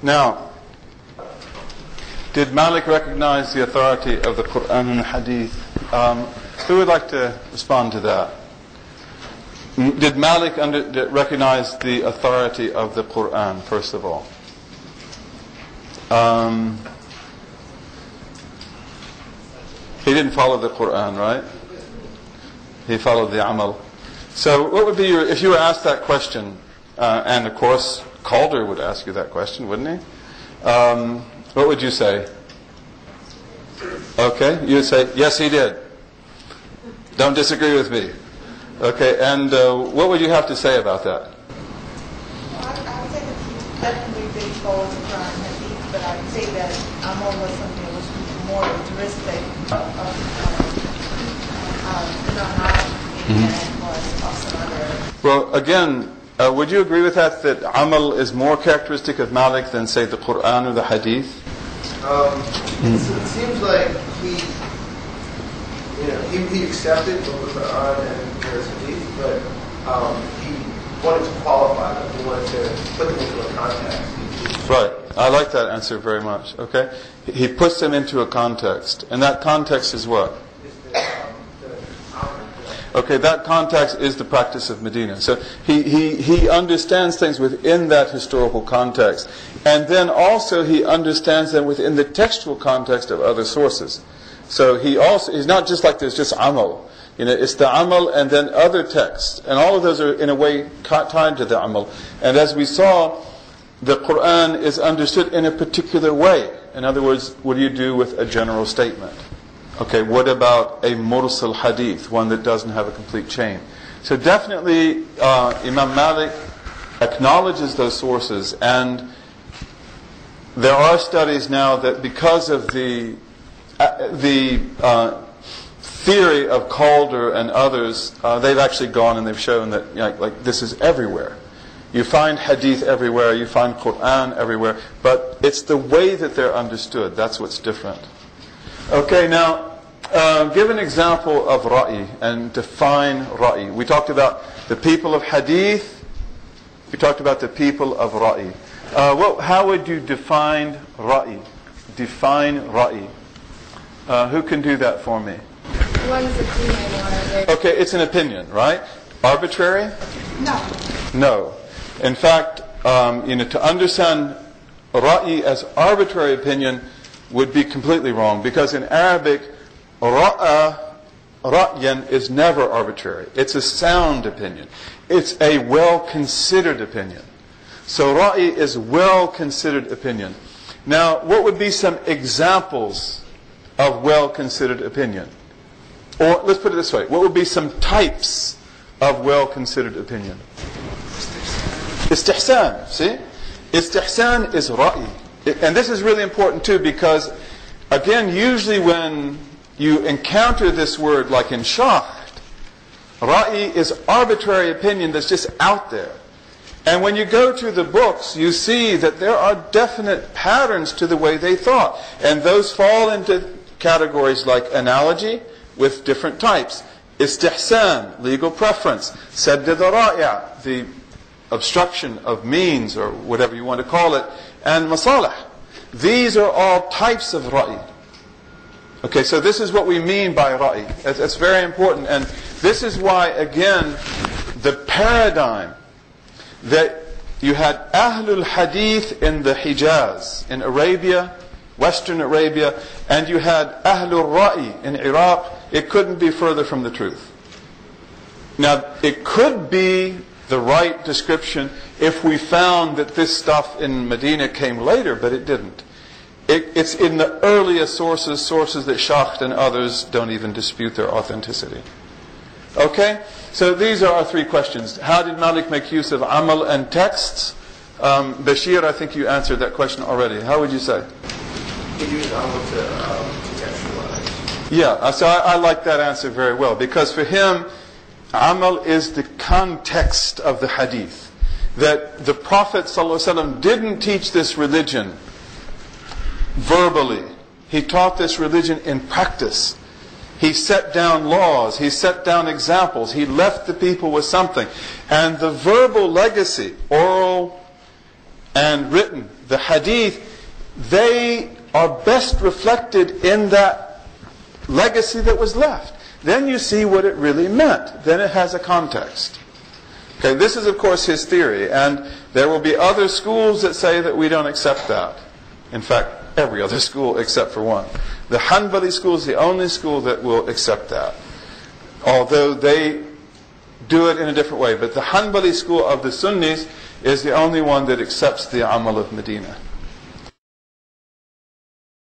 Now, did Malik recognize the authority of the Quran and the Hadith? Who would like to respond to that? Did Malik recognize the authority of the Quran, first of all? He didn't follow the Quran, right? He followed the Amal. So what would be if you were asked that question, and of course Calder would ask you that question, wouldn't he? What would you say? Okay, you would say, yes, he did. Don't disagree with me. Okay, and what would you have to say about that? Well, I would say that he definitely did follow the Quran and Hadith, but I would say that Amal was something that was more characteristic of Imam Malik and was also other. Well, again, would you agree with that Amal is more characteristic of Malik than, say, the Quran or the Hadith? It seems like he accepted both the Quran and the Hadith, but he wanted to qualify them. He wanted to put them into a context. Right. I like that answer very much. Okay. He puts them into a context, and that context is what? Okay, that context is the practice of Medina. So he understands things within that historical context. And then also he understands them within the textual context of other sources. So he's not just like there's just Amal. It's the Amal and then other texts. And all of those are in a way tied to the Amal. And as we saw, the Quran is understood in a particular way. In other words, what do you do with a general statement? Okay, what about a mursal hadith, one that doesn't have a complete chain? So definitely Imam Malik acknowledges those sources, and there are studies now that because of the theory of Calder and others, they've actually gone and they've shown that like this is everywhere. You find hadith everywhere, you find Quran everywhere, but it's the way that they're understood. That's what's different. Okay, now, give an example of ra'i and define ra'i. We talked about the people of hadith. We talked about the people of ra'i. How would you define ra'i? Define ra'i. Who can do that for me? One's opinion. Okay, it's an opinion, right? Arbitrary? No. No. In fact, to understand ra'i as arbitrary opinion would be completely wrong, because in Arabic, ra'yan is never arbitrary. It's a sound opinion. It's a well-considered opinion. So ra'i is well-considered opinion. Now, what would be some examples of well-considered opinion? Or let's put it this way. What would be some types of well-considered opinion? Istihsan, see? Istihsan is ra'i. And this is really important too, because again, usually when you encounter this word like in shaht, ra'i is arbitrary opinion that's just out there. And when you go to the books, you see that there are definite patterns to the way they thought. And those fall into categories like analogy with different types. Istihsan, legal preference. Sadd al-dhara'i', the obstruction of means, or whatever you want to call it, and masalih. These are all types of ra'i. Okay, so this is what we mean by ra'i. That's very important, and this is why, again, the paradigm that you had Ahlul Hadith in the Hijaz, in Arabia, Western Arabia, and you had Ahlul Ra'i in Iraq, it couldn't be further from the truth. Now, it could be the right description if we found that this stuff in Medina came later, but it didn't. It's in the earliest sources that Shaykh and others don't even dispute their authenticity. Okay? So these are our three questions. How did Malik make use of amal and texts? Bashir, I think you answered that question already. How would you say? He used amal to contextualize. Yeah, so I like that answer very well, because for him, amal is the context of the hadith. That the Prophet ﷺ didn't teach this religion verbally. He taught this religion in practice. He set down laws. He set down examples. He left the people with something. And the verbal legacy, oral and written, the hadith, they are best reflected in that legacy that was left. Then you see what it really meant. Then it has a context. Okay, this is of course his theory, and there will be other schools that say that we don't accept that. In fact, every other school except for one. The Hanbali school is the only school that will accept that, although they do it in a different way. But the Hanbali school of the Sunnis is the only one that accepts the Amal of Madina.